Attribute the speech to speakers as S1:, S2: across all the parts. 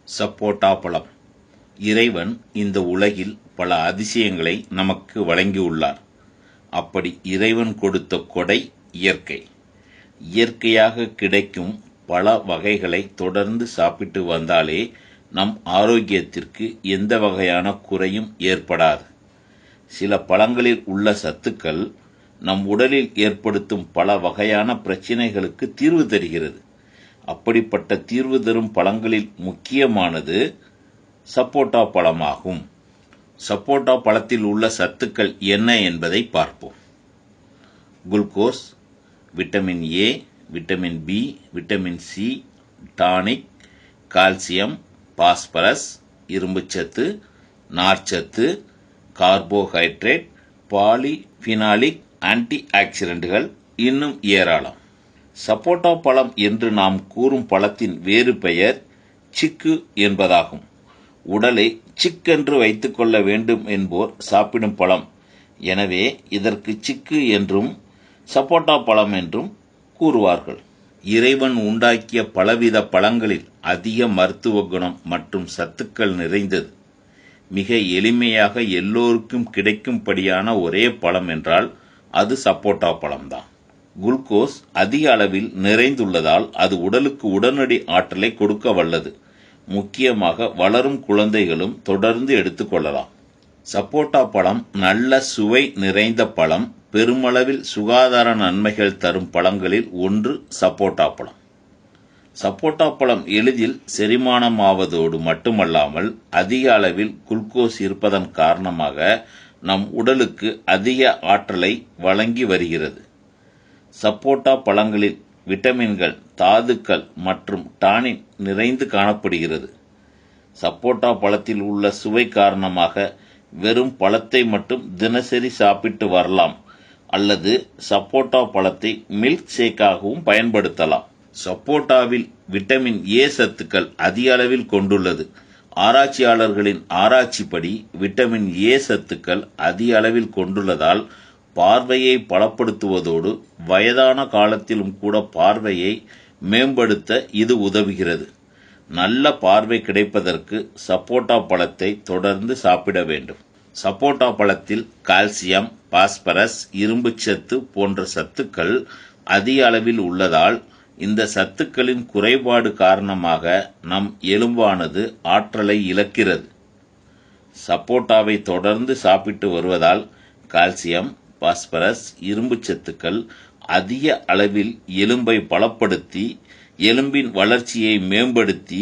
S1: சப்போட்டா பழம். இறைவன் இந்த உலகில் பல அதிசயங்களை நமக்கு வழங்கியுள்ளார். அப்படி இறைவன் கொடுத்த கொடை இயற்கை. இயற்கையாக கிடைக்கும் பல வகைகளை தொடர்ந்து சாப்பிட்டு வந்தாலே நம் ஆரோக்கியத்திற்கு எந்த வகையான குறையும் ஏற்படாது. சில பழங்களில் உள்ள சத்துக்கள் நம் உடலில் ஏற்படுத்தும் பல வகையான பிரச்சினைகளுக்கு தீர்வு தருகிறது. அப்படிப்பட்ட தீர்வு தரும் பழங்களில் முக்கியமானது சப்போட்டா பழமாகும். சப்போட்டா பழத்தில் உள்ள சத்துக்கள் என்ன என்பதை பார்ப்போம். Glucose, vitamin A, vitamin B, vitamin C, tonic, calcium, phosphorus, இரும்புச்சத்து, நார்ச்சத்து, கார்போஹைட்ரேட், பாலிஃபினாலிக், ஆன்டி ஆக்சிடென்ட்கள், இன்னும் ஏராளம். சப்போட்டா பழம் என்று நாம் கூறும் பழத்தின் வேறு பெயர் சிக்கு என்பதாகும். உடலை சிக்கென்று வைத்துக் கொள்ள வேண்டும் என்போர் சாப்பிடும் பழம். எனவே இதற்கு சிக்கு என்றும் சப்போட்டா பழம் என்றும் கூறுவார்கள். இறைவன் உண்டாக்கிய பலவித பழங்களில் அதிக மருத்துவ குணம் மற்றும் சத்துக்கள் நிறைந்தது. மிக எளிமையாக எல்லோருக்கும் கிடைக்கும்படியான ஒரே பழம் என்றால் அது சப்போட்டா பழம்தான். குளுக்கோஸ் அதிக அளவில் நிறைந்துள்ளதால் அது உடலுக்கு உடனடி ஆற்றலை கொடுக்க வல்லது. முக்கியமாக வளரும் குழந்தைகளும் தொடர்ந்து எடுத்துக்கொள்ளலாம். சப்போட்டா பழம் நல்ல சுவை நிறைந்த பழம். பெருமளவில் சுகாதார நன்மைகள் தரும் பழங்களில் ஒன்று சப்போட்டா பழம். சப்போட்டா பழம் எளிதில் செரிமானமாவதோடு மட்டுமல்லாமல் அதிக அளவில் குளுக்கோஸ் இருப்பதன் காரணமாக நம் உடலுக்கு அதிக ஆற்றலை வழங்கி வருகிறது. சப்போட்டா பழங்களில் விட்டமின்கள், தாதுக்கள் மற்றும் டானின் நிறைந்து காணப்படுகிறது. சப்போட்டா பழத்தில் உள்ள சுவை காரணமாக வெறும் பழத்தை மட்டும் தினசரி சாப்பிட்டு வரலாம் அல்லது சப்போட்டா பழத்தை மில்க் ஷேக்காகவும் பயன்படுத்தலாம். சப்போட்டாவில் விட்டமின் ஏ சத்துக்கள் அதிக அளவில் கொண்டுள்ளது. ஆராய்ச்சியாளர்களின் ஆராய்ச்சிப்படி விட்டமின் ஏ சத்துக்கள் அதிக அளவில் கொண்டுள்ளதால் பார்வையை பலப்படுத்துவதோடு வயதான காலத்திலும் கூட பார்வையை மேம்படுத்த இது உதவுகிறது. நல்ல பார்வை கிடைப்பதற்கு சப்போட்டா பழத்தை தொடர்ந்து சாப்பிட வேண்டும். சப்போட்டா பழத்தில் கால்சியம், பாஸ்பரஸ், இரும்புச்சத்து போன்ற சத்துக்கள் அதிக அளவில் உள்ளதால் இந்த சத்துக்களின் குறைபாடு காரணமாக நம் எலும்பானது ஆற்றலை இழக்கிறது. சப்போட்டாவை தொடர்ந்து சாப்பிட்டு வருவதால் கால்சியம், பாஸ்பரஸ், இரும்புச்சத்துக்கள் அதிக அளவில் எலும்பை பலப்படுத்தி எலும்பின் வளர்ச்சியை மேம்படுத்தி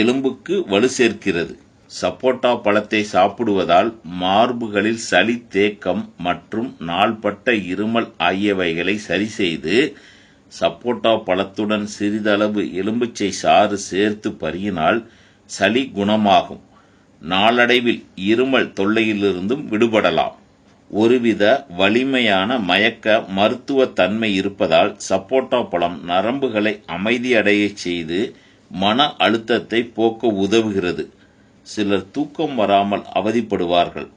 S1: எலும்புக்கு வலு சேர்க்கிறது. சப்போட்டா பழத்தை சாப்பிடுவதால் மார்புகளில் சளி, தேக்கம் மற்றும் நாள்பட்ட இருமல் ஆகியவைகளை சரி செய்து சப்போட்டா பழத்துடன் சிறிதளவு எலும்புச்சை சாறு சேர்த்து பருகினால் சளி குணமாகும். நாளடைவில் இருமல் தொல்லையிலிருந்தும் விடுபடலாம். ஒருவித வலிமையான மயக்க மருத்துவ தன்மை இருப்பதால் சப்போட்டா பழம் நரம்புகளை அமைதியடைய செய்து மன அழுத்தத்தை போக்க உதவுகிறது. சிலர் தூக்கம் வராமல் அவதிப்படுவார்கள்.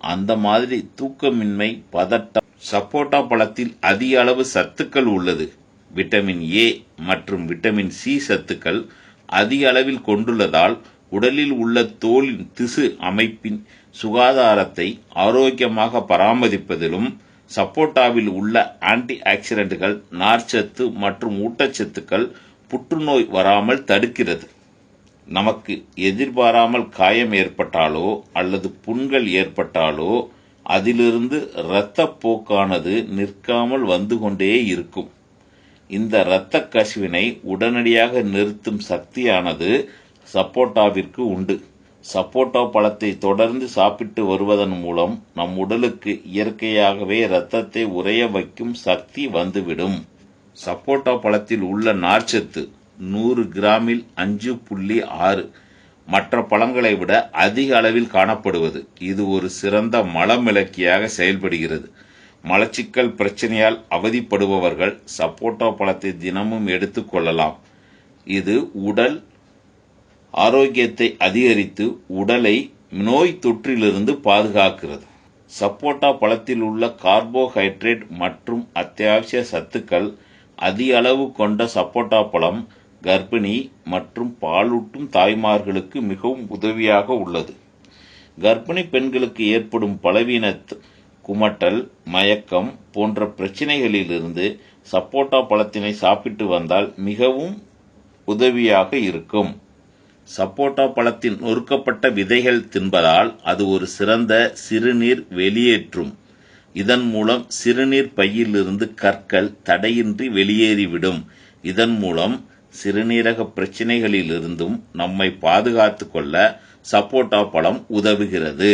S1: அந்த மாதிரி தூக்கமின்மை, பதட்டம். சப்போட்டா பழத்தில் அதிக அளவு சத்துக்கள் உள்ளது. விட்டமின் ஏ மற்றும் விட்டமின் சி சத்துக்கள் அதிக அளவில் கொண்டுள்ளதால் உடலில் உள்ள தோலின் திசு அமைப்பின் சுகாதாரத்தை ஆரோக்கியமாக பராமரிப்பதிலும் சப்போட்டாவில் உள்ள ஆன்டி ஆக்சிடென்ட்கள், நார்ச்சத்து மற்றும் ஊட்டச்சத்துக்கள் புற்றுநோய் வராமல் தடுக்கிறது. நமக்கு எதிர்பாராமல் காயம் ஏற்பட்டாலோ அல்லது புண்கள் ஏற்பட்டாலோ அதிலிருந்து இரத்தப்போக்கானது நிற்காமல் வந்து கொண்டே இருக்கும். இந்த இரத்த கசிவினை உடனடியாக நிறுத்தும் சக்தியானது சப்போட்டாவிற்கு உண்டு. சப்போட்டா பழத்தை தொடர்ந்து சாப்பிட்டு வருவதன் மூலம் நம் உடலுக்கு இயற்கையாகவே இரத்தத்தை உறைய வைக்கும் சக்தி வந்துவிடும். சப்போட்டா பழத்தில் உள்ள நார்ச்சத்து 100 கிராமில் 5.6 மற்ற பழங்களை விட அதிக அளவில் காணப்படுவது. இது ஒரு சிறந்த மலமிளக்கியாக செயல்படுகிறது. மலச்சிக்கல் பிரச்சனையால் அவதிப்படுபவர்கள் சப்போட்டா பழத்தை தினமும் எடுத்துக்கொள்ளலாம். இது உடல் ஆரோக்கியத்தை அதிகரித்து உடலை நோய் தொற்றிலிருந்து பாதுகாக்கிறது. சப்போட்டா பழத்தில் உள்ள கார்போஹைட்ரேட் மற்றும் அத்தியாவசிய சத்துக்கள் அதிக அளவு கொண்ட சப்போட்டா பழம் கர்ப்பிணி மற்றும் பாலூட்டும் தாய்மார்களுக்கு மிகவும் உதவியாக உள்ளது. கர்ப்பிணி பெண்களுக்கு ஏற்படும் பலவீன குமட்டல், மயக்கம் போன்ற பிரச்சனைகளிலிருந்து சப்போட்டா பழத்தினை சாப்பிட்டு வந்தால் மிகவும் உதவியாக இருக்கும். சப்போட்டா பழத்தின் நொறுக்கப்பட்ட விதைகள் தின்பதால் அது ஒரு சிறந்த சிறுநீர் வெளியேற்றும். இதன் மூலம் சிறுநீர் பையிலிருந்து கற்கள் தடையின்றி வெளியேறிவிடும். இதன் மூலம் சிறுநீரக பிரச்சனைகளிலிருந்தும் நம்மை பாதுகாத்து கொள்ள சப்போட்டா பழம் உதவுகிறது.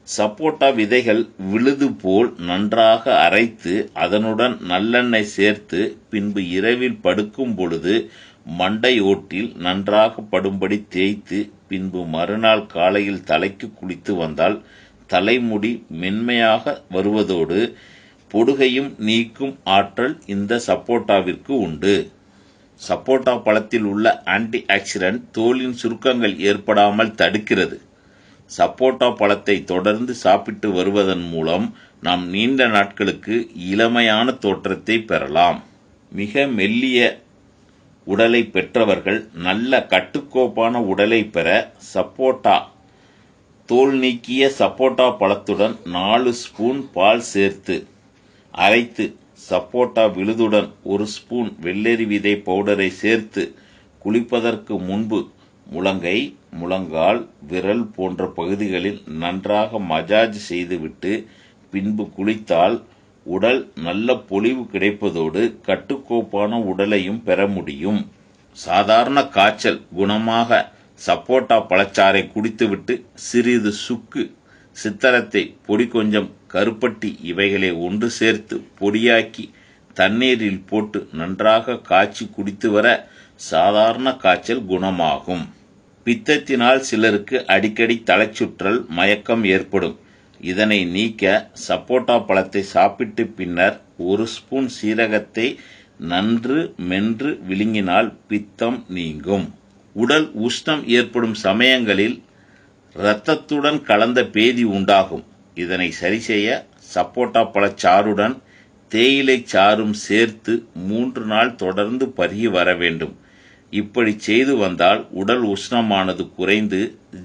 S1: சப்போட்டா விதைகள் விழுது போல் நன்றாக அரைத்து அதனுடன் நல்லெண்ணெய் சேர்த்து பின்பு இரவில் படுக்கும் பொழுது மண்டையோட்டில் நன்றாக படும்படி தேய்த்து பின்பு மறுநாள் காலையில் தலைக்கு குளித்து வந்தால் தலைமுடி மென்மையாக வருவதோடு பொடுகையும் நீக்கும் ஆற்றல் இந்த சப்போட்டாவிற்கு உண்டு. சப்போட்டா பழத்தில் உள்ள ஆன்டி ஆக்சிடென்ட் தோலின் சுருக்கங்கள் ஏற்படாமல் தடுக்கிறது. சப்போட்டா பழத்தை தொடர்ந்து சாப்பிட்டு வருவதன் மூலம் நாம் நீண்ட நாட்களுக்கு இளமையான தோற்றத்தை பெறலாம். மிக மெல்லிய உடலை பெற்றவர்கள் நல்ல கட்டுக்கோப்பான உடலை பெற சப்போட்டா தோல் நீக்கிய சப்போட்டா பழத்துடன் 4 ஸ்பூன் பால் சேர்த்து அரைத்து சப்போட்டா விழுதுடன் 1 ஸ்பூன் வெள்ளரி விதை பவுடரை சேர்த்து குளிப்பதற்கு முன்பு முழங்கை, முழங்கால், விரல் போன்ற பகுதிகளில் நன்றாக மசாஜ் செய்துவிட்டு பின்பு குளித்தால் உடல் நல்ல பொலிவு கிடைப்பதோடு கட்டுக்கோப்பான உடலையும் பெற முடியும். சாதாரண காய்ச்சல் குணமாக சப்போட்டா பழச்சாறை குடித்துவிட்டு சிறிது சுக்கு, சித்தரத்தை, பொடி கொஞ்சம், கருப்பட்டி இவைகளை ஒன்று சேர்த்து பொடியாக்கி தண்ணீரில் போட்டு நன்றாக காய்ச்சி குடித்து வர சாதாரண காய்ச்சல் குணமாகும். பித்தத்தினால் சிலருக்கு அடிக்கடி தலைச்சுற்றல், மயக்கம் ஏற்படும். இதனை நீக்க சப்போட்டா பழத்தை சாப்பிட்டு பின்னர் 1 ஸ்பூன் சீரகத்தை நன்று மென்று விழுங்கினால் பித்தம் நீங்கும். உடல் உஷ்ணம் ஏற்படும் சமயங்களில் இரத்தத்துடன் கலந்த பேதி உண்டாகும். இதனை சரி செய்ய சப்போட்டா பழச்சாறுடன் தேயிலை சாறும் சேர்த்து 3 நாள் தொடர்ந்து பருகி வர வேண்டும். இப்படி செய்து வந்தால் உடல் உஷ்ணமானது குறைந்து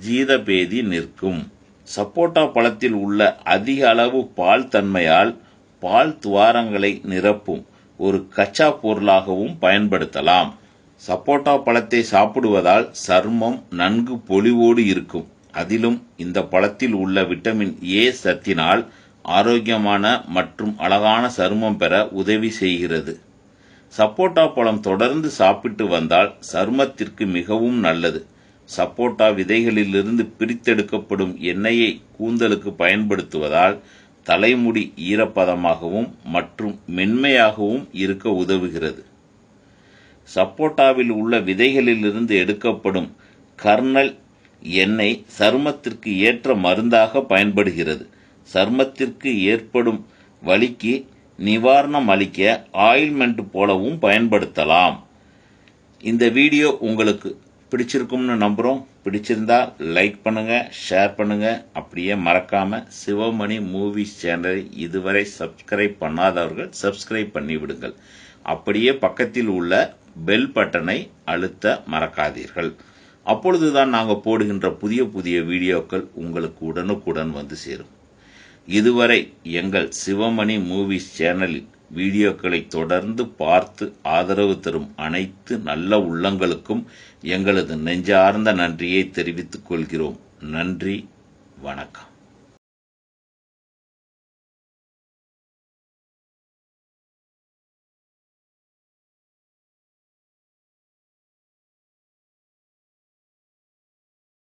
S1: ஜீதபேதி நிற்கும். சப்போட்டா பழத்தில் உள்ள அதிக அளவு பால் தன்மையால் பால் துவாரங்களை நிரப்பும் ஒரு கச்சா பொருளாகவும் பயன்படுத்தலாம். சப்போட்டா பழத்தை சாப்பிடுவதால் சருமம் நன்கு பொலிவோடு இருக்கும். அதிலும் இந்த பழத்தில் உள்ள விட்டமின் ஏ சத்தினால் ஆரோக்கியமான மற்றும் அழகான சருமம் பெற உதவி செய்கிறது. சப்போட்டா பழம் தொடர்ந்து சாப்பிட்டு வந்தால் சருமத்திற்கு மிகவும் நல்லது. சப்போட்டா விதைகளிலிருந்து பிரித்தெடுக்கப்படும் எண்ணெயை கூந்தலுக்கு பயன்படுத்துவதால் தலைமுடி ஈரப்பதமாகவும் மற்றும் மென்மையாகவும் இருக்க உதவுகிறது. சப்போட்டாவில் உள்ள விதைகளிலிருந்து எடுக்கப்படும் கர்னல் எண்ணெய் சருமத்திற்கு ஏற்ற மருந்தாக பயன்படுகிறது. சருமத்திற்கு ஏற்படும் வலிக்கு நிவாரணம் அளிக்க ஆயில்மெண்ட் போலவும் பயன்படுத்தலாம். இந்த வீடியோ உங்களுக்கு பிடிச்சிருக்கும்னு நம்புகிறோம். பிடிச்சிருந்தா லைக் பண்ணுங்க, ஷேர் பண்ணுங்க. அப்படியே மறக்காம சிவமணி மூவிஸ் சேனலை இதுவரை சப்ஸ்கிரைப் பண்ணாதவர்கள் சப்ஸ்கிரைப் பண்ணி விடுங்கள். அப்படியே பக்கத்தில் உள்ள பெல் பட்டனை அழுத்த மறக்காதீர்கள். அப்பொழுதுதான் நாங்கள் போடுகின்ற புதிய புதிய வீடியோக்கள் உங்களுக்கு உடனுக்குடன் வந்து சேரும். இதுவரை எங்கள் சிவமணி மூவிஸ் சேனலில் வீடியோக்களை தொடர்ந்து பார்த்து ஆதரவு தரும் அனைத்து நல்ல உள்ளங்களுக்கும் எங்களது நெஞ்சார்ந்த நன்றியை தெரிவித்துக் கொள்கிறோம். நன்றி, வணக்கம்.